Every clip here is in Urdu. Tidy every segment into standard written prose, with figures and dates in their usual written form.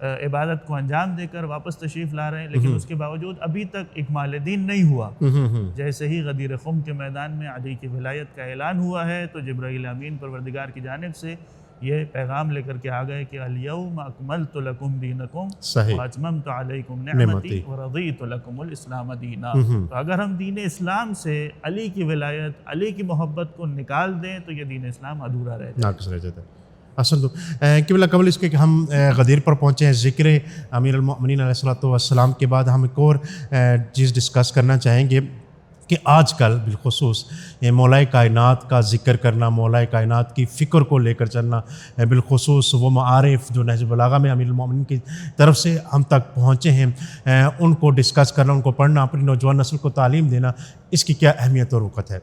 عبادت کو انجام دے کر واپس تشریف لا رہے ہیں، لیکن اس کے باوجود ابھی تک اکمال دین نہیں ہوا۔ جیسے ہی غدیر خم کے میدان میں علی کی ولایت کا اعلان ہوا ہے تو جبرائیل امین پروردگار کی جانب سے یہ پیغام لے کر کے آ گئے کہ الیوم اکملت لکم دینکم واتممت علیکم نعمتی ورضیت لکم الاسلام دینا۔ تو اگر ہم دین اسلام سے علی کی ولایت، علی کی محبت کو نکال دیں تو یہ دین اسلام ادھورا رہ جاتا ہے۔ اصل تو قبلہ قبل اس کے کہ ہم غدیر پر پہنچے ہیں، ذکر امیر المؤمنین علیہ السلام کے بعد ہم ایک اور چیز ڈسکس کرنا چاہیں گے کہ آج کل بالخصوص مولا کائنات کا ذکر کرنا، مولا کائنات کی فکر کو لے کر چلنا، بالخصوص وہ معارف جو نہج البلاغہ میں امیر المؤمنین کی طرف سے ہم تک پہنچے ہیں، ان کو ڈسکس کرنا، ان کو پڑھنا، اپنی نوجوان نسل کو تعلیم دینا، اس کی کیا اہمیت اور وقت ہے؟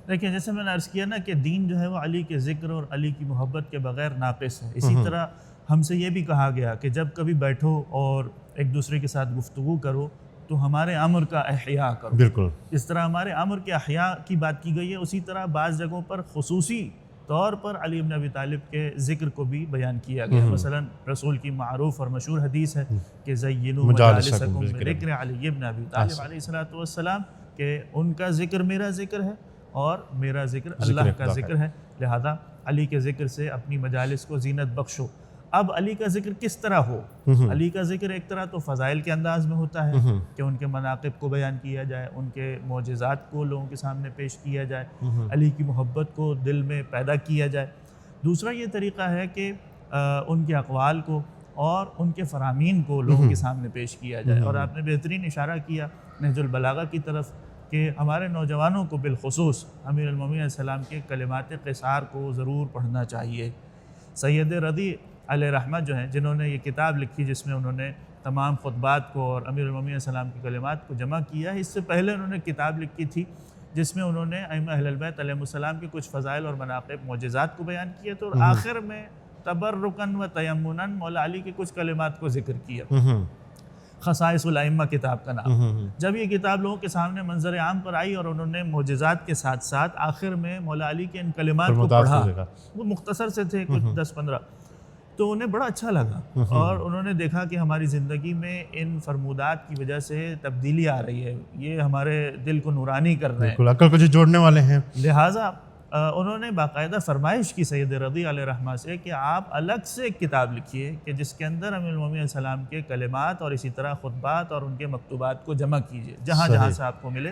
دیکھیں، جیسے میں نے عرض کیا نا کہ دین جو ہے وہ علی کے ذکر اور علی کی محبت کے بغیر ناقص ہے۔ اسی طرح ہم سے یہ بھی کہا گیا کہ جب کبھی بیٹھو اور ایک دوسرے کے ساتھ گفتگو کرو تو ہمارے امر کا احیاء کرو۔ بالکل جس طرح ہمارے امر کے احیاء کی بات کی گئی ہے، اسی طرح بعض جگہوں پر خصوصی طور پر علی بن ابی طالب کے ذکر کو بھی بیان کیا گیا۔ مثلا رسول کی معروف اور مشہور حدیث ہے کہ زینوا مجالسکم بذکر علی بن ابی طالب علیہ السلام، کہ ان کا ذکر میرا ذکر ہے اور میرا ذکر اللہ کا ذکر ہے، لہذا علی کے ذکر سے اپنی مجالس کو زینت بخشو۔ اب علی کا ذکر کس طرح ہو؟ علی کا ذکر ایک طرح تو فضائل کے انداز میں ہوتا ہے کہ ان کے مناقب کو بیان کیا جائے، ان کے معجزات کو لوگوں کے سامنے پیش کیا جائے، علی کی محبت کو دل میں پیدا کیا جائے۔ دوسرا یہ طریقہ ہے کہ ان کے اقوال کو اور ان کے فرامین کو لوگوں کے سامنے پیش کیا جائے۔ اور آپ نے بہترین اشارہ کیا نہج البلاغہ کی طرف کہ ہمارے نوجوانوں کو بالخصوص امیر المومنین علیہ السلام کے کلمات قصار کو ضرور پڑھنا چاہیے۔ سید رضی علیہ رحمت جو ہیں، جنہوں نے یہ کتاب لکھی جس میں انہوں نے تمام خطبات کو اور امیر المومنین علیہ السلام کے کلمات کو جمع کیا ہے، اس سے پہلے انہوں نے کتاب لکھی تھی جس میں انہوں نے ائمہ اہل البیت علیہم السلام کے کچھ فضائل اور مناقب معجزات کو بیان کیے تو اور آخر میں تبرکن و تیمنن مولا علی کے کچھ کلمات کو ذکر کیا۔ خصائص الائمہ کتاب کا نام۔ جب یہ کتاب لوگوں کے سامنے منظر عام پر آئی اور انہوں نے معجزات کے ساتھ ساتھ آخر میں مولا علی کے ان کلمات کو پڑھا، وہ مختصر سے تھے، کچھ 10-15، تو انہیں بڑا اچھا لگا اور انہوں نے دیکھا کہ ہماری زندگی میں ان فرمودات کی وجہ سے تبدیلی آ رہی ہے، یہ ہمارے دل کو نورانی کر رہے ہیں، بالکل عقل کو جو جوڑنے والے ہیں۔ لہٰذا انہوں نے باقاعدہ فرمائش کی سید رضی علیہ رحمہ سے کہ آپ الگ سے ایک کتاب لکھیے کہ جس کے اندر امیر المومنین علیہ السلام کے کلمات اور اسی طرح خطبات اور ان کے مکتوبات کو جمع کیجیے جہاں جہاں سے آپ کو ملے۔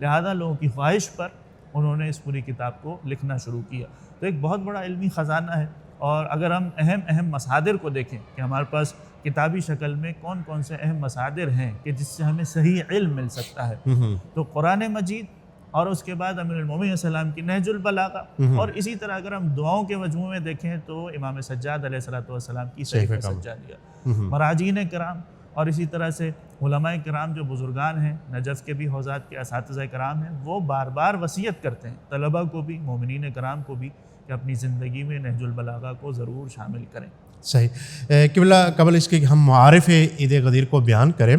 لہذا لوگوں کی خواہش پر انہوں نے اس پوری کتاب کو لکھنا شروع کیا۔ تو ایک بہت بڑا علمی خزانہ ہے، اور اگر ہم اہم مصادر کو دیکھیں کہ ہمارے پاس کتابی شکل میں کون کون سے اہم مصادر ہیں کہ جس سے ہمیں صحیح علم مل سکتا ہے، تو قرآن مجید، اور اس کے بعد امیر المومنین علیہ السلام کی نہج البلاغہ، اور اسی طرح اگر ہم دعاؤں کے مجموعے میں دیکھیں تو امام سجاد علیہ السلام کی صحیفہ سجادیہ، مراجعین کرام، اور اسی طرح سے علماء کرام جو بزرگان ہیں، نجف کے بھی حوزات کے اساتذہ کرام ہیں، وہ بار بار وصیت کرتے ہیں طلباء کو بھی، مومنین کرام کو بھی، کہ اپنی زندگی میں نہج البلاغہ کو ضرور شامل کریں۔ صحیح۔ قبلہ قبل اس کے ہم معارف عید غدیر کو بیان کریں،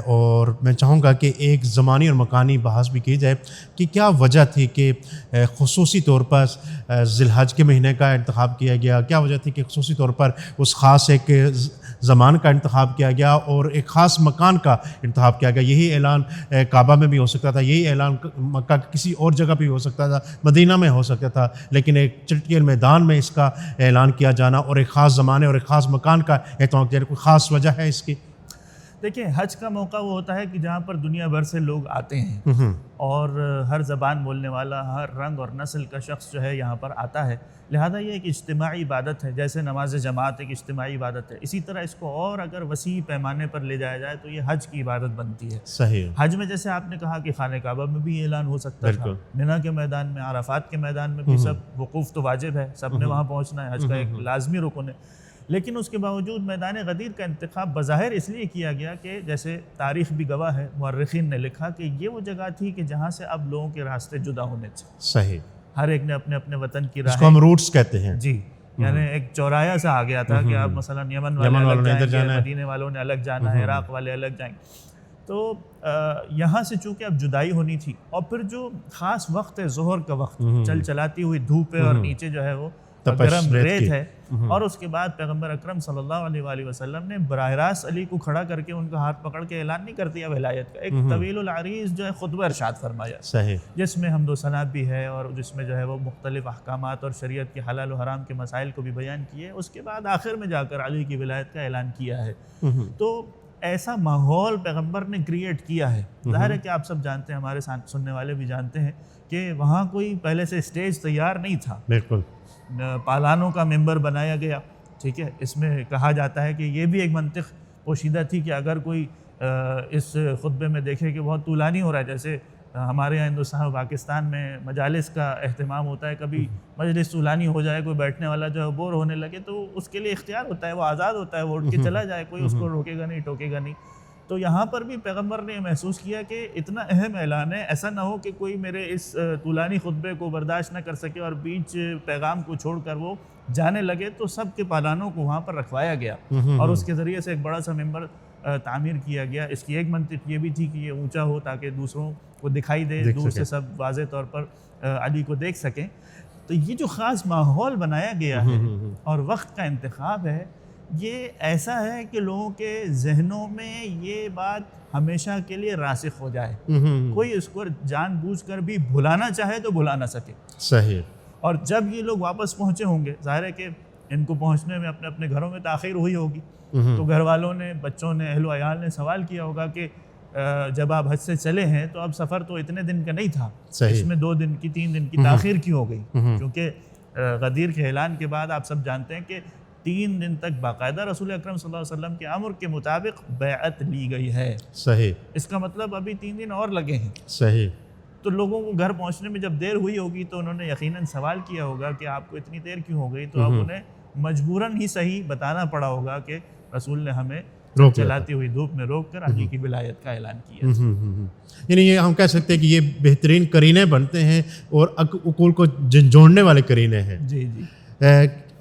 اور میں چاہوں گا کہ ایک زمانی اور مکانی بحث بھی کی جائے کہ کیا وجہ تھی کہ خصوصی طور پر ذی الحج کے مہینے کا انتخاب کیا گیا، کیا وجہ تھی کہ خصوصی طور پر اس خاص ایک زمان کا انتخاب کیا گیا اور ایک خاص مکان کا انتخاب کیا گیا۔ یہی اعلان کعبہ میں بھی ہو سکتا تھا، یہی اعلان مکہ کسی اور جگہ پہ بھی ہو سکتا تھا، مدینہ میں ہو سکتا تھا، لیکن ایک چٹکیل میدان میں اس کا اعلان کیا جانا اور ایک خاص زمانے اور ایک خاص مکان کا اہتمام کیا، کوئی خاص وجہ ہے اس کی؟ دیکھیں، حج کا موقع وہ ہوتا ہے کہ جہاں پر دنیا بھر سے لوگ آتے ہیں اور ہر زبان بولنے والا، ہر رنگ اور نسل کا شخص جو ہے یہاں پر آتا ہے، لہذا یہ ایک اجتماعی عبادت ہے۔ جیسے نماز جماعت ایک اجتماعی عبادت ہے، اسی طرح اس کو اور اگر وسیع پیمانے پر لے جایا جائے تو یہ حج کی عبادت بنتی ہے۔ صحیح۔ حج میں جیسے آپ نے کہا کہ خانہ کعبہ میں بھی اعلان ہو سکتا تھا، مینا کے میدان میں، عرفات کے میدان میں بھی سب وقوف تو واجب ہے، سب نے وہاں پہنچنا ہے، حج کا ایک لازمی رکن ہے، لیکن اس کے باوجود میدان غدیر کا انتخاب بظاہر اس لیے کیا گیا کہ جیسے تاریخ بھی گواہ ہے، مورخین نے لکھا کہ یہ وہ جگہ تھی کہ جہاں سے اب لوگوں کے راستے جدا ہونے تھے۔ صحیح۔ ہر ایک نے اپنے اپنے وطن کی راہ، اس کو ہم روٹس کہتے ہیں، جی، یعنی ایک چورایا سا آ گیا تھا کہ اب مثلا یمن والے الگ جائیں گے، مدینے والوں نے الگ جانا ہے، عراق والے الگ جائیں گے، تو یہاں سے چونکہ اب جدائی ہونی تھی، اور پھر جو خاص وقت ہے ظہر کا وقت، چل چلاتی ہوئی دھوپ ہے اور نیچے جو ہے وہ گرم ریت ہے، اور اس کے بعد پیغمبر اکرم صلی اللہ علیہ وآلہ وسلم نے براہ راست علی کو کھڑا کر کے ان کا ہاتھ پکڑ کے اعلان نہیں کر دیا ولایت کا، ایک طویل العریض جو ہے خطبہ ارشاد فرمایا، صحیح، جس میں حمد و ثنا بھی ہے، اور جس میں جو ہے وہ مختلف احکامات اور شریعت کے حلال و حرام کے مسائل کو بھی بیان کیے، اس کے بعد آخر میں جا کر علی کی ولایت کا اعلان کیا ہے۔ تو ایسا ماحول پیغمبر نے کریٹ کیا ہے۔ ظاہر ہے کہ آپ سب جانتے ہیں، ہمارے سننے والے بھی جانتے ہیں کہ وہاں کوئی پہلے سے اسٹیج تیار نہیں تھا، بالکل، پالانوں کا ممبر بنایا گیا، ٹھیک ہے۔ اس میں کہا جاتا ہے کہ یہ بھی ایک منطق پوشیدہ تھی کہ اگر کوئی اس خطبے میں دیکھے کہ بہت طولانی ہو رہا ہے، جیسے ہمارے یہاں ہندوستان و پاکستان میں مجالس کا اہتمام ہوتا ہے، کبھی مجلس طولانی ہو جائے، کوئی بیٹھنے والا جو ہے بور ہونے لگے، تو اس کے لیے اختیار ہوتا ہے، وہ آزاد ہوتا ہے، وہ اٹھ کے چلا جائے، کوئی اس کو روکے گا نہیں، ٹوکے گا نہیں۔ تو یہاں پر بھی پیغمبر نے محسوس کیا کہ اتنا اہم اعلان ہے، ایسا نہ ہو کہ کوئی میرے اس طولانی خطبے کو برداشت نہ کر سکے اور بیچ پیغام کو چھوڑ کر وہ جانے لگے، تو سب کے پالانوں کو وہاں پر رکھوایا گیا اور اس کے ذریعے سے ایک بڑا سا ممبر تعمیر کیا گیا۔ اس کی ایک منطق یہ بھی تھی کہ یہ اونچا ہو تاکہ دوسروں کو دکھائی دے، دور سے سب واضح طور پر علی کو دیکھ سکیں۔ تو یہ جو خاص ماحول بنایا گیا ہے اور وقت کا انتخاب ہے، یہ ایسا ہے کہ لوگوں کے ذہنوں میں یہ بات ہمیشہ کے لیے راسخ ہو جائے، کوئی اس کو جان بوجھ کر بھی بھلانا چاہے تو بھلا نہ سکے۔ صحیح۔ اور جب یہ لوگ واپس پہنچے ہوں گے، ظاہر ہے کہ ان کو پہنچنے میں اپنے اپنے گھروں میں تاخیر ہوئی ہوگی، تو گھر والوں نے، بچوں نے، اہل و عیال نے سوال کیا ہوگا کہ جب آپ حج سے چلے ہیں تو اب سفر تو اتنے دن کا نہیں تھا، اس میں 2 دن کی 3 دن کی تاخیر کیوں ہو گئی؟ کیونکہ غدیر کے اعلان کے بعد آپ سب جانتے ہیں کہ 3 دن تک باقاعدہ رسول اکرم صلی اللہ علیہ وسلم کے امر کے مطابق بیعت لی گئی ہے۔ صحیح، اس کا مطلب ابھی 3 دن اور لگے ہیں۔ صحیح۔ تو لوگوں کو گھر پہنچنے میں جب دیر ہوئی ہوگی تو انہوں نے یقیناً سوال کیا ہوگا کہ آپ کو اتنی دیر کیوں ہو گئی؟ تو اب انہیں مجبوراً ہی صحیح بتانا پڑا ہوگا کہ رسول نے ہمیں چلاتی ہوئی دھوپ میں روک کر علی کی ولایت کا اعلان کیا۔ یعنی یہ ہم کہہ سکتے ہیں کہ یہ بہترین قرینے بنتے ہیں اور عقول کو جوڑنے والے قرینے ہیں۔ جی جی،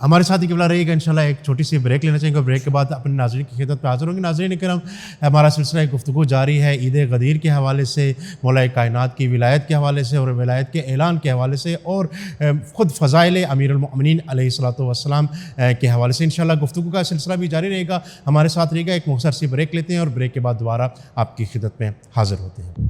ہمارے ساتھ ہی قبلہ رہے گا، انشاءاللہ ایک چھوٹی سی بریک لینا چاہیں گے، بریک کے بعد اپنے ناظرین کی خدمت پہ حاضر ہوں گے۔ ناظرین کرام، ہمارا سلسلہ گفتگو جاری ہے عید غدیر کے حوالے سے، مولا کائنات کی ولایت کے حوالے سے اور ولایت کے اعلان کے حوالے سے، اور خود فضائل امیر المؤمنین علیہ الصلوۃ والسلام کے حوالے سے انشاءاللہ گفتگو کا سلسلہ بھی جاری رہے گا۔ ہمارے ساتھ رہے گا، ایک مختصر سی بریک لیتے ہیں اور بریک کے بعد دوبارہ آپ کی خدمت میں حاضر ہوتے ہیں۔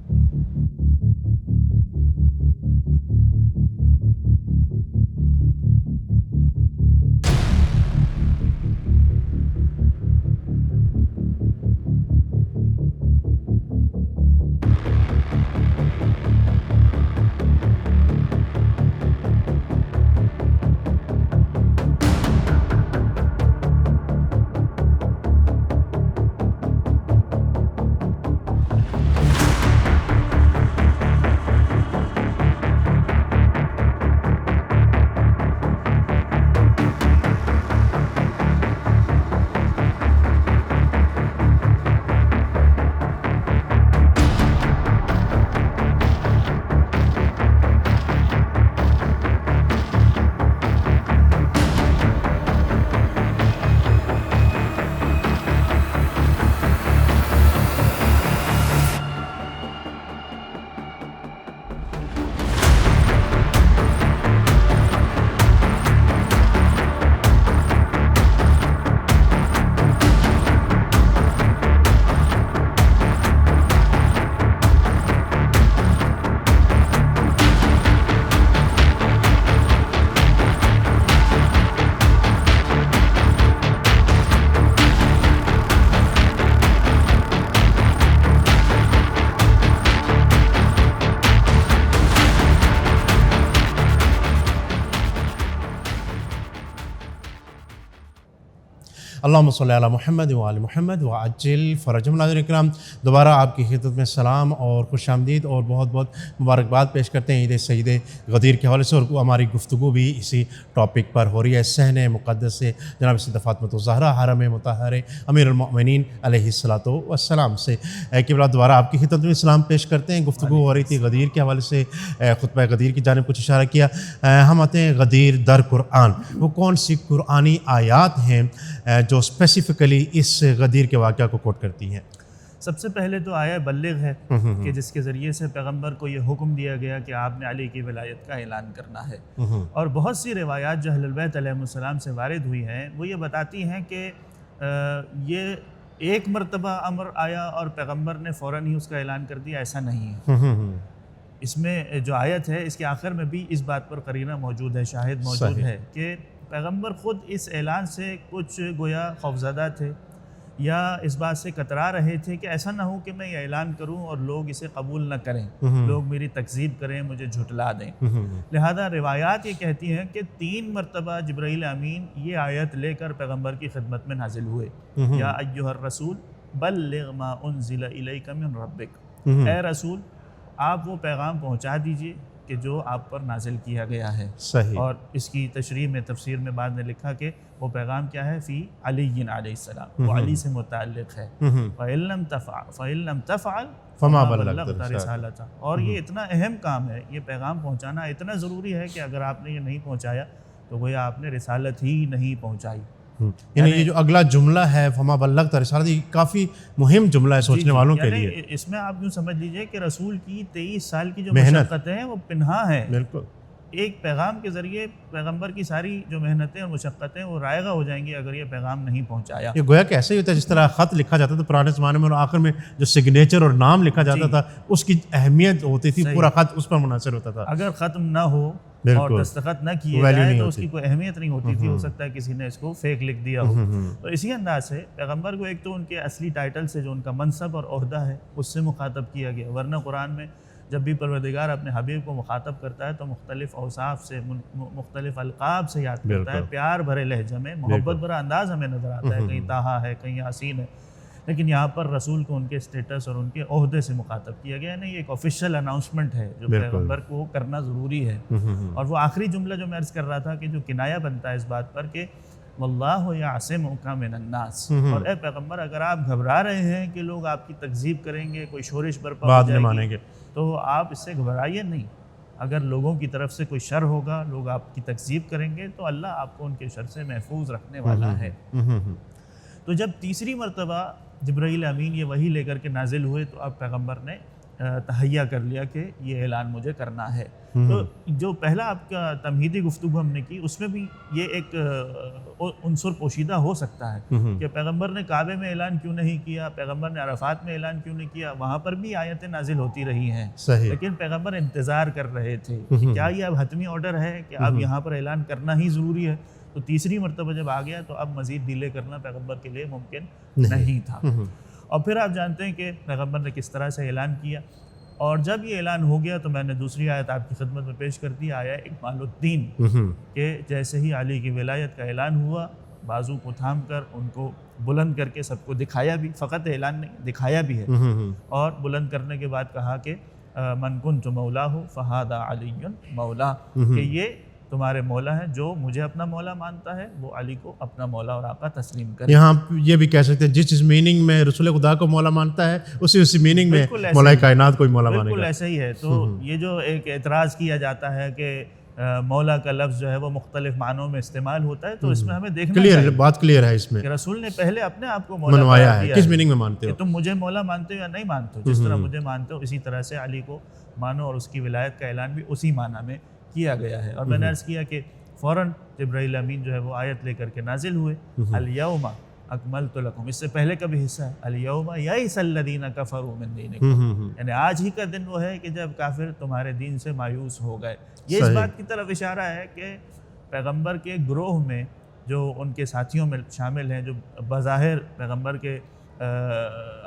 اللہم صلی علی محمد وآل محمد وعجل فرجہم۔ ناظرین کرام، دوبارہ آپ کی خدمت میں سلام اور خوش آمدید اور بہت بہت مبارکباد پیش کرتے ہیں عید سعید غدیر کے حوالے سے، اور ہماری گفتگو بھی اسی ٹاپک پر ہو رہی ہے، صحن مقدس سے جناب سیدہ فاطمۃ الزہرا حرم مطہر امیر المؤمنین علیہ الصلوۃ والسلام سے۔ قبلہ دوبارہ آپ کی خدمت میں سلام پیش کرتے ہیں۔ گفتگو ہو رہی تھی غدیر کے حوالے سے، خطبہ غدیر کی جانب کچھ اشارہ کیا۔ ہم آتے ہیں غدیر در قرآن، وہ کون سی قرآنی آیات ہیں جو اسپیسیفکلی اس غدیر کے واقعہ کو کوٹ کرتی ہیں؟ سب سے پہلے تو آیا بلغ ہے کہ جس کے ذریعے سے پیغمبر کو یہ حکم دیا گیا کہ آپ نے علی کی ولایت کا اعلان کرنا ہے. اور بہت سی روایات جو اہل البیت علیہ السلام سے وارد ہوئی ہیں وہ یہ بتاتی ہیں کہ یہ ایک مرتبہ امر آیا اور پیغمبر نے فوراً ہی اس کا اعلان کر دیا، ایسا نہیں ہے. اس میں جو آیت ہے اس کے آخر میں بھی اس بات پر قرینہ موجود ہے، شاہد موجود ہے کہ پیغمبر خود اس اعلان سے کچھ گویا خوفزدہ تھے یا اس بات سے کترا رہے تھے کہ ایسا نہ ہو کہ میں یہ اعلان کروں اور لوگ اسے قبول نہ کریں، لوگ میری تکذیب کریں، مجھے جھٹلا دیں. لہذا روایات یہ کہتی ہیں کہ 3 مرتبہ جبرائیل امین یہ آیت لے کر پیغمبر کی خدمت میں نازل ہوئے، یا ایھا الرسول بلغ ما انزل الیک من ربک، اے رسول آپ وہ پیغام پہنچا دیجئے کہ جو آپ پر نازل کیا گیا ہے. صحیح. اور اس کی تشریح میں تفسیر میں بعد نے لکھا کہ وہ پیغام کیا ہے، فی علی علیہ السلام، وہ علی سے متعلق ہے. فَإِن لَمْ تَفْعَلْ فَمَا بَلَّغْتَ رِسَالَتَهُ. اور یہ اتنا اہم کام ہے، یہ پیغام پہنچانا اتنا ضروری ہے کہ اگر آپ نے یہ نہیں پہنچایا تو گویا آپ نے رسالت ہی نہیں پہنچائی. یعنی یہ جو اگلا جملہ ہے فما بلغت رسالت، یہ کافی مہم جملہ ہے سوچنے والوں کے لیے. اس میں آپ یوں سمجھ لیجئے کہ رسول کی 23 سال کی جو مشقتیں ہیں وہ پنہا ہیں. بالکل. ایک پیغام کے ذریعے پیغمبر کی ساری جو محنتیں اور مشقتیں وہ رائگہ ہو جائیں گی اگر یہ پیغام نہیں پہنچایا. یہ گویا کہ ایسے ہی ہوتا ہے جس طرح خط لکھا جاتا تھا پرانے زمانے میں اور آخر میں جو سگنیچر اور نام لکھا جاتا تھا اس کی اہمیت ہوتی تھی، پورا خط اس پر منحصر ہوتا تھا. اگر ختم نہ ہو اور دستخط نہ کیے جائے تو اس کی کوئی اہمیت نہیں ہوتی تھی. ہو سکتا ہے کسی نے اس کو فیک لکھ دیا ہو. تو اسی انداز سے پیغمبر کو ایک تو ان کے اصلی ٹائٹل سے جو ان کا منصب اور عہدہ ہے اس سے مخاطب کیا گیا، ورنہ قرآن میں جب بھی پروردگار اپنے حبیب کو مخاطب کرتا ہے تو مختلف اوصاف سے، مختلف القاب سے یاد کرتا ہے، پیار بھرے لہجے میں، محبت بھرا انداز ہمیں نظر آتا ہے، کہیں طٰہٰ ہے، کہیں یاسین ہے. لیکن یہاں پر رسول کو ان کے سٹیٹس اور ان کے عہدے سے مخاطب کیا گیا. نہیں، ایک آفیشیل اناؤنسمنٹ ہے جو پیغمبر کو کرنا ضروری ہے. اور وہ آخری جملہ جو میں عرض کر رہا تھا کہ جو کنایہ بنتا ہے اس بات پر کہ واللہ یعصمک من الناس، اور اے پیغمبر اگر آپ گھبرا رہے ہیں کہ لوگ آپ کی تکذیب کریں گے، کوئی شورش برپا ہو جائے گی، تو آپ اس سے گھبرائیے نہیں. اگر لوگوں کی طرف سے کوئی شر ہوگا، لوگ آپ کی تکذیب کریں گے تو اللہ آپ کو ان کے شر سے محفوظ رکھنے والا ہے. تو جب تیسری مرتبہ جبرائیل امین یہ وحی لے کر کے نازل ہوئے تو اب پیغمبر نے تہیہ کر لیا کہ یہ اعلان مجھے کرنا ہے. تو جو پہلا آپ کا تمہیدی گفتگو ہم نے کی اس میں بھی یہ ایک عنصر پوشیدہ ہو سکتا ہے کہ پیغمبر نے کعبے میں اعلان کیوں نہیں کیا، پیغمبر نے عرفات میں اعلان کیوں نہیں کیا. وہاں پر بھی آیتیں نازل ہوتی رہی ہیں، لیکن پیغمبر انتظار کر رہے تھے کہ کیا یہ اب حتمی آرڈر ہے کہ اب یہاں پر اعلان کرنا ہی ضروری ہے. تو تیسری مرتبہ جب آ گیا تو اب مزید ڈیلے کرنا پیغمبر کے لیے ممکن نہیں تھا. اور پھر آپ جانتے ہیں کہ پیغمبر نے کس طرح سے اعلان کیا. اور جب یہ اعلان ہو گیا تو میں نے دوسری آیت آپ کی خدمت میں پیش کر دی، آیا اکمال الدین، کہ جیسے ہی علی کی ولایت کا اعلان ہوا بازو کو تھام کر ان کو بلند کر کے سب کو دکھایا بھی، فقط اعلان نہیں دکھایا بھی ہے. اور بلند کرنے کے بعد کہا کہ من کنت مولاہ فہذا علی مولا، کہ یہ تمہارے مولا ہے، جو مجھے اپنا مولا مانتا ہے وہ علی کو اپنا مولا اور آقا تسلیم کرے. یہاں یہ بھی کہہ سکتے ہیں جس میننگ میں رسول خدا کو مولا مانتا ہے اسی میننگ میں مولا کائنات کو مولا مانے گا. بالکل ایسا ہی ہے. تو یہ جو ایک اعتراض کیا جاتا ہے کہ مولا کا لفظ جو ہے وہ مختلف معنوں میں استعمال ہوتا ہے، تو اس میں ہمیں دیکھنا چاہیے، بات کلیئر ہے اس میں کہ رسول نے پہلے اپنے آپ کو مولا منوایا ہے. کس میننگ میں مانتے ہو؟ کہ تم مجھے مولا مانتے ہو یا نہیں مانتے ہو. جس طرح مجھے مانتے ہو اسی طرح سے علی کو مانو، اور اس کی ولایت کا اعلان بھی اسی معنی میں کیا گیا ہے. اور میں نے عرض کیا کہ فوراً جبرائیل امین جو ہے وہ آیت لے کر کے نازل ہوئے، الیوم اکملت لکم. اس سے پہلے کا بھی حصہ ہے الیوم یئس الذین کفروا من دینکم، یعنی آج ہی کا دن وہ ہے کہ جب کافر تمہارے دین سے مایوس ہو گئے. یہ اس بات کی طرف اشارہ ہے کہ پیغمبر کے گروہ میں جو ان کے ساتھیوں میں شامل ہیں، جو بظاہر پیغمبر کے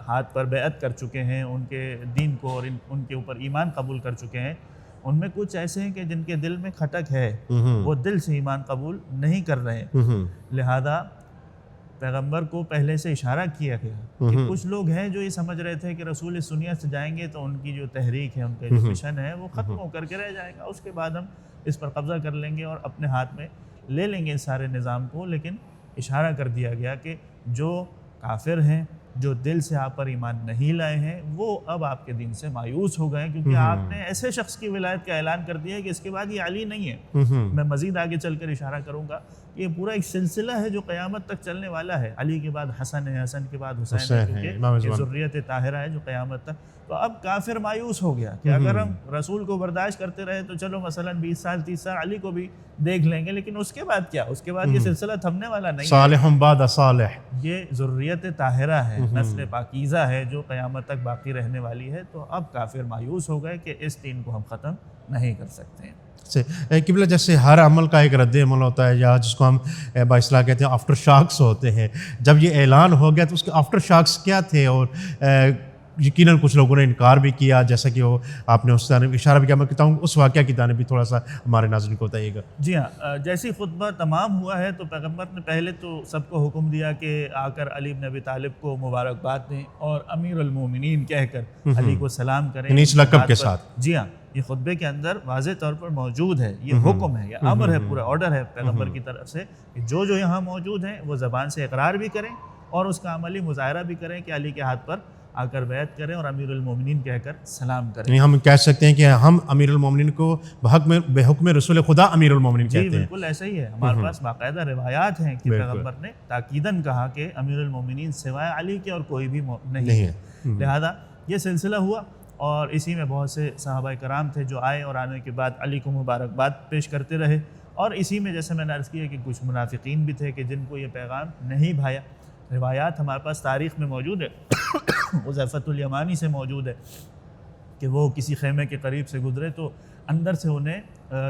ہاتھ پر بیعت کر چکے ہیں، ان کے دین کو اور ان کے اوپر ایمان قبول کر چکے ہیں، ان میں کچھ ایسے ہیں کہ جن کے دل میں کھٹک ہے، وہ دل سے ایمان قبول نہیں کر رہے. لہذا پیغمبر کو پہلے سے اشارہ کیا گیا کہ کچھ لوگ ہیں جو یہ سمجھ رہے تھے کہ رسول اس دنیا سے جائیں گے تو ان کی جو تحریک ہے، ان کا جو مشن ہے وہ ختم ہو کر کے رہ جائے گا، اس کے بعد ہم اس پر قبضہ کر لیں گے اور اپنے ہاتھ میں لے لیں گے اس سارے نظام کو. لیکن اشارہ کر دیا گیا کہ جو کافر ہیں جو دل سے آپ پر ایمان نہیں لائے ہیں وہ اب آپ کے دین سے مایوس ہو گئے، کیونکہ آپ نے ایسے شخص کی ولایت کا اعلان کر دیا ہے کہ اس کے بعد یہ علی نہیں ہے۔ میں مزید آگے چل کر اشارہ کروں گا، یہ پورا ایک سلسلہ ہے جو قیامت تک چلنے والا ہے۔ علی کے بعد حسن ہے، حسن کے بعد حسین ہے، کیونکہ یہ ذریت طاہرہ ہے جو قیامت تک۔ تو اب کافر مایوس ہو گیا کہ اگر ہم رسول کو برداشت کرتے رہے تو چلو مثلاً 20 سال 30 سال علی کو بھی دیکھ لیں گے، لیکن اس کے بعد کیا؟ اس کے بعد یہ سلسلہ تھمنے والا نہیں ہے۔ صالح بعد صالح، یہ ذریت طاہرہ ہے، نسل پاکیزہ ہے جو قیامت تک باقی رہنے والی ہے۔ تو اب کافر مایوس ہو گئے کہ اس دین کو ہم ختم نہیں کر سکتے ہیں۔ قبلہ جیسے ہر عمل کا ایک رد عمل ہوتا ہے، یا جس کو ہم بااصطلاح کہتے ہیں آفٹر شاکس ہوتے ہیں، جب یہ اعلان ہو گیا تو اس کے آفٹر شاکس کیا تھے؟ اور یقیناً کچھ لوگوں نے انکار بھی کیا، جیسا کہ وہ آپ نے اس جانب اشارہ بھی کیا۔ میں کہتا ہوں اس واقعہ کی جانب بھی تھوڑا سا ہمارے ناظرین کو بتائیے گا۔ جی ہاں، جیسے خطبہ تمام ہوا ہے تو پیغمبر نے پہلے تو سب کو حکم دیا کہ آ کر علی بن ابی طالب کو مبارکباد دیں اور امیر المومنین کہہ کر علی کو سلام کریں اس لقب کے ساتھ۔ جی ہاں، یہ خطبے کے اندر واضح طور پر موجود ہے، یہ حکم ہے، یہ امر ہے، پورا آرڈر ہے پیغمبر کی طرف سے کہ جو یہاں موجود ہیں وہ زبان سے اقرار بھی کریں اور اس کا عملی مظاہرہ بھی کریں کہ علی کے ہاتھ پر آ کر بیعت کریں اور امیر المومنین کہہ کر سلام کریں۔ یعنی ہم کہہ سکتے ہیں کہ ہم امیر المومنین کو بے حکم رسول خدا امیر المومنین کہتے ہیں۔ جی بالکل ایسا ہی ہے، ہمارے پاس باقاعدہ روایات ہیں کہ پیغمبر نے تاکیداً کہا کہ امیر المومنین سوائے علی کے اور کوئی بھی نہیں ہے۔ لہذا یہ سلسلہ ہوا اور اسی میں بہت سے صحابہ کرام تھے جو آئے اور آنے کے بعد علی کو مبارکباد پیش کرتے رہے، اور اسی میں جیسے میں نے عرض کیا کہ کچھ منافقین بھی تھے کہ جن کو یہ پیغام نہیں بھایا۔ روایات ہمارے پاس تاریخ میں موجود ہے، حذیفہ الیمانی سے موجود ہے کہ وہ کسی خیمے کے قریب سے گزرے تو اندر سے انہیں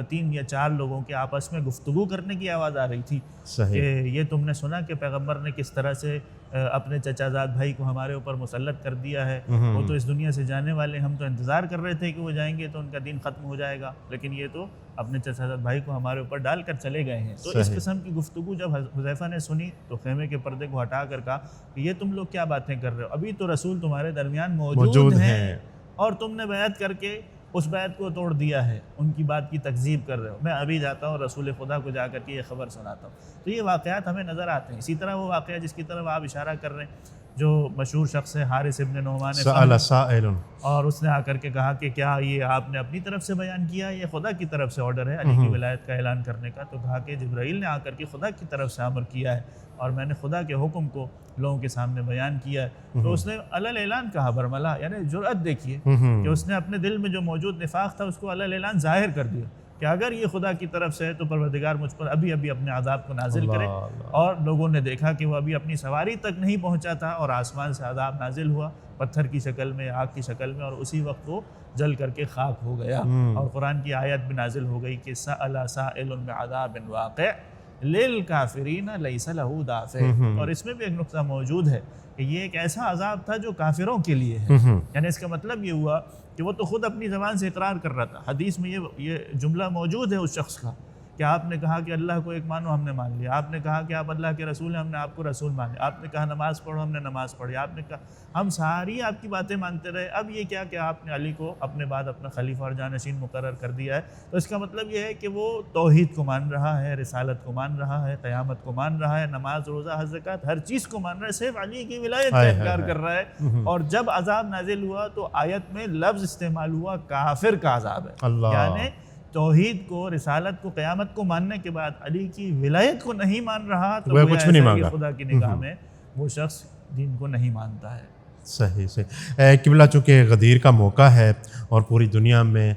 3 یا 4 لوگوں کے آپس میں گفتگو کرنے کی آواز آ رہی تھی کہ یہ تم نے سنا کہ پیغمبر نے کس طرح سے اپنے چچا زاد بھائی کو ہمارے اوپر مسلط کر دیا ہے، وہ تو اس دنیا سے جانے والے، ہم تو انتظار کر رہے تھے کہ وہ جائیں گے تو ان کا دین ختم ہو جائے گا، لیکن یہ تو اپنے چچا زاد بھائی کو ہمارے اوپر ڈال کر چلے گئے ہیں۔ تو اس قسم کی گفتگو جب حذیفہ نے سنی تو خیمے کے پردے کو ہٹا کر کہا کہ یہ تم لوگ کیا باتیں کر رہے ہو؟ ابھی تو رسول تمہارے درمیان موجود ہیں اور تم نے بیعت کر کے اس بیعت کو توڑ دیا ہے، ان کی بات کی تکذیب کر رہے ہو۔ میں ابھی جاتا ہوں رسول خدا کو جا کر کے یہ خبر سناتا ہوں۔ تو یہ واقعات ہمیں نظر آتے ہیں۔ اسی طرح وہ واقعہ جس کی طرف آپ اشارہ کر رہے ہیں، جو مشہور شخص ہے حارث ابن نعمان، سأل سائل، اور اس نے آ کر کے کہا کہ کیا یہ آپ نے اپنی طرف سے بیان کیا، یہ خدا کی طرف سے آرڈر ہے علی کی ولایت کا اعلان کرنے کا؟ تو کہا کہ جبرائیل نے آ کر کے خدا کی طرف سے امر کیا ہے اور میں نے خدا کے حکم کو لوگوں کے سامنے بیان کیا ہے۔ تو اس نے علل اعلان کہا برملا، یعنی جرأت دیکھیے کہ اس نے اپنے دل میں جو موجود نفاق تھا اس کو علل اعلان ظاہر کر دیا کہ اگر یہ خدا کی طرف سے ہے تو پروردگار مجھ پر ابھی اپنے عذاب کو نازل کرے۔ اور لوگوں نے دیکھا کہ وہ ابھی اپنی سواری تک نہیں پہنچا تھا اور آسمان سے عذاب نازل ہوا، پتھر کی شکل میں، آگ کی شکل میں، اور اسی وقت وہ جل کر کے خاک ہو گیا۔ اور قرآن کی آیت بھی نازل ہو گئی کہ سأل سائل بعذاب واقع للکافرین لیس لہ دافع۔ اور اس میں بھی ایک نقطہ موجود ہے کہ یہ ایک ایسا عذاب تھا جو کافروں کے لیے ہے، یعنی اس کا مطلب یہ ہوا کہ وہ تو خود اپنی زبان سے اقرار کر رہا تھا۔ حدیث میں یہ جملہ موجود ہے اس شخص کا کہ آپ نے کہا کہ اللہ کو ایک مانو، ہم نے مان لیا۔ آپ نے کہا کہ آپ اللہ کے رسول ہیں، ہم نے آپ کو رسول مان لیا۔ آپ نے کہا نماز پڑھو، ہم نے نماز پڑھی۔ آپ نے کہا ہم ساری آپ کی باتیں مانتے رہے، اب یہ کیا کہ آپ نے علی کو اپنے بعد اپنا خلیفہ اور جانشین مقرر کر دیا ہے۔ تو اس کا مطلب یہ ہے کہ وہ توحید کو مان رہا ہے، رسالت کو مان رہا ہے، قیامت کو مان رہا ہے، نماز روزہ حج زکوٰۃ ہر چیز کو مان رہا ہے، صرف علی کی ولایت کا انکار کر رہا ہے۔ اور جب عذاب نازل ہوا تو آیت میں لفظ استعمال ہوا کافر کا عذاب ہے، یعنی توحید کو، رسالت کو، قیامت کو ماننے کے بعد علی کی ولایت کو نہیں مان رہا تو وہ کچھ نہیں مانگا، خدا کی نگاہ میں وہ شخص دین کو نہیں مانتا ہے۔ صحیح قبلہ چونکہ غدیر کا موقع ہے اور پوری دنیا میں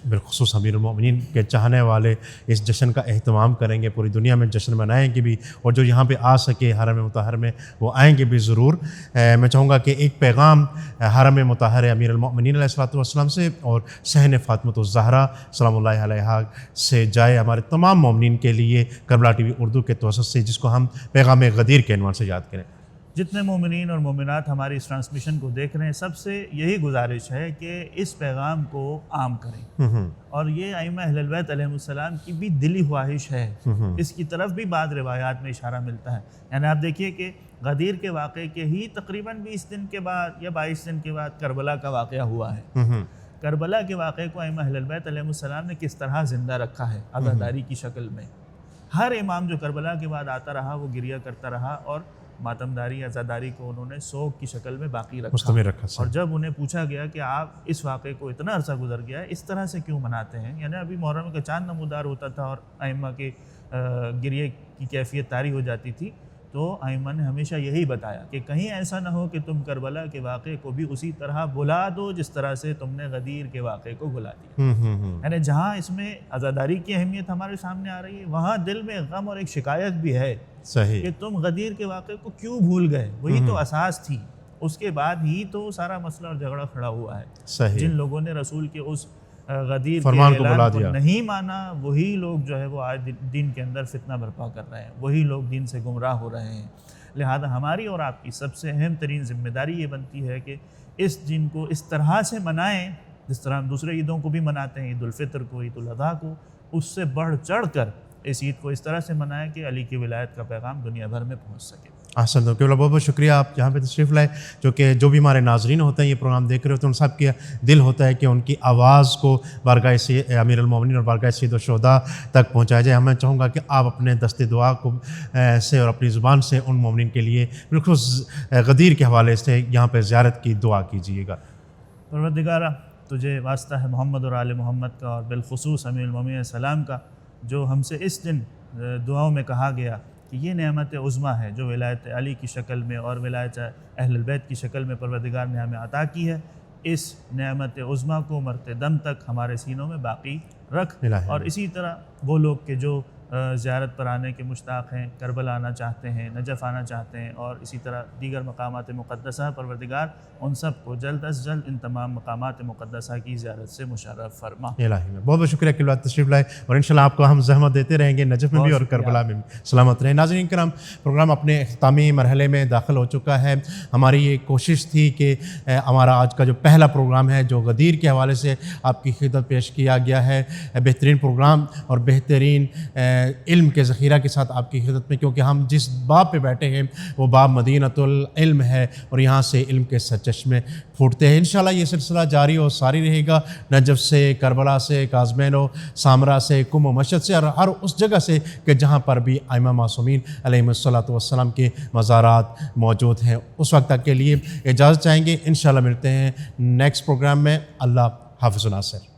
بالخصوص امیر المومنین کے چاہنے والے اس جشن کا اہتمام کریں گے، پوری دنیا میں جشن منائیں گے بھی، اور جو یہاں پہ آ سکے حرم مطہر میں وہ آئیں گے بھی ضرور۔ میں چاہوں گا کہ ایک پیغام حرم مطہر امیر المومنین علیہ الصلوۃ والسلام سے اور صحن فاطمۃ الزہرا سلام اللہ علیہا سے جائے ہمارے تمام مومنین کے لیے کربلا ٹی وی اردو کے توسط سے، جس کو ہم پیغام غدیر کے عنوان سے یاد کریں۔ جتنے مومنین اور مومنات ہماری اس ٹرانسمیشن کو دیکھ رہے ہیں، سب سے یہی گزارش ہے کہ اس پیغام کو عام کریں، اور یہ ائمہ اہل بیت علیہم السلام کی بھی دلی خواہش ہے۔ اس کی طرف بھی بعض روایات میں اشارہ ملتا ہے، یعنی آپ دیکھیے کہ غدیر کے واقعے کے ہی تقریباً 20 دن کے بعد یا 22 دن کے بعد کربلا کا واقعہ ہوا ہے۔ کربلا کے واقعے کو ائمہ اہل بیت علیہم السلام نے کس طرح زندہ رکھا ہے عزاداری کی شکل میں۔ ہر امام جو کربلا کے بعد آتا رہا وہ گریہ کرتا رہا اور ماتمداری عزاداری کو انہوں نے سوگ کی شکل میں باقی رکھا مستمر رکھا اور جب انہیں پوچھا گیا کہ آپ اس واقعے کو اتنا عرصہ گزر گیا ہے اس طرح سے کیوں مناتے ہیں، یعنی ابھی محرم کا چاند نمودار ہوتا تھا اور ائمہ کے گریے کی کیفیت طاری ہو جاتی تھی، تو ائمہ نے ہمیشہ یہی بتایا کہ کہیں ایسا نہ ہو کہ تم کربلا کے واقعے کو بھی اسی طرح بھلا دو جس طرح سے تم نے غدیر کے واقعے کو بھلا دیا۔ یعنی جہاں اس میں عزاداری کی اہمیت ہمارے سامنے آ رہی ہے، وہاں دل میں غم اور ایک شکایت بھی ہے صحیح کہ تم غدیر کے واقعے کو کیوں بھول گئے، وہی تو اساس تھی، اس کے بعد ہی تو سارا مسئلہ اور جھگڑا کھڑا ہوا ہے۔ صحیح جن لوگوں نے رسول کے اس غدیر کے فرمان کو بلا اعلان کو دیا، نہیں مانا، وہی لوگ جو ہے وہ آج دین کے اندر فتنہ برپا کر رہے ہیں، وہی لوگ دین سے گمراہ ہو رہے ہیں۔ لہذا ہماری اور آپ کی سب سے اہم ترین ذمہ داری یہ بنتی ہے کہ اس دن کو اس طرح سے منائیں جس طرح ہم دوسرے عیدوں کو بھی مناتے ہیں، عید الفطر کو، عید الاضحیٰ کو، اس سے بڑھ چڑھ کر اس عید کو اس طرح سے منائیں کہ علی کی ولایت کا پیغام دنیا بھر میں پہنچ سکے۔ احسن تو بہت بہت شکریہ آپ یہاں پہ تشریف لائے، جو بھی ہمارے ناظرین ہوتے ہیں یہ پروگرام دیکھ رہے ہوتے ہیں، ان سب کے دل ہوتا ہے کہ ان کی آواز کو بارگاہ امیر المومنین اور بارگاہ سید الشہداء تک پہنچایا جائے۔ میں چاہوں گا کہ آپ اپنے دست دعا کو سے اور اپنی زبان سے ان مومنین کے لیے بالخصوص غدیر کے حوالے سے یہاں پہ زیارت کی دعا کیجیے گا۔ پروردگارہ، تجھے واسطہ ہے محمد اور آل محمد کا اور بالخصوص امیر المومنین علیہ السلام کا، جو ہم سے اس دن دعاؤں میں کہا گیا کہ یہ نعمت عظمیٰ ہے جو ولایت علی کی شکل میں اور ولایت اہل البیت کی شکل میں پروردگار نے ہمیں عطا کی ہے۔ اس نعمت عظمیٰ کو مرتے دم تک ہمارے سینوں میں باقی رکھ، اور اسی طرح وہ لوگ کہ جو زیارت پر آنے کے مشتاق ہیں، کربلا آنا چاہتے ہیں، نجف آنا چاہتے ہیں، اور اسی طرح دیگر مقامات مقدسہ، پروردگار ان سب کو جلد از جلد ان تمام مقامات مقدسہ کی زیارت سے مشرف فرما۔ الہی میں بہت بہت شکریہ کہ آپ تشریف لائے، اور انشاءاللہ آپ کو ہم زحمت دیتے رہیں گے نجف میں بھی اور کربلا میں بھی۔ سلامت رہیں۔ ناظرین کرام، پروگرام اپنے اختتامی مرحلے میں داخل ہو چکا ہے۔ ہماری یہ کوشش تھی کہ ہمارا آج کا جو پہلا پروگرام ہے جو غدیر کے حوالے سے آپ کی خدمت پیش کیا گیا ہے، بہترین پروگرام اور بہترین علم کے ذخیرہ کے ساتھ آپ کی خدمت میں، کیونکہ ہم جس باب پہ بیٹھے ہیں وہ باب مدینۃ العلم ہے اور یہاں سے علم کے سرچشمے پھوٹتے ہیں۔ انشاءاللہ یہ سلسلہ جاری اور ساری رہے گا، نجف سے، کربلا سے، کاظمین و سامرا سے، کم و مشہد سے، اور ہر اس جگہ سے کہ جہاں پر بھی ائمہ معصومین علیہم الصلوۃ والسلام کے مزارات موجود ہیں۔ اس وقت تک کے لیے اجازت چاہیں گے، انشاءاللہ ملتے ہیں نیکسٹ پروگرام میں۔ اللہ حافظ و ناصر۔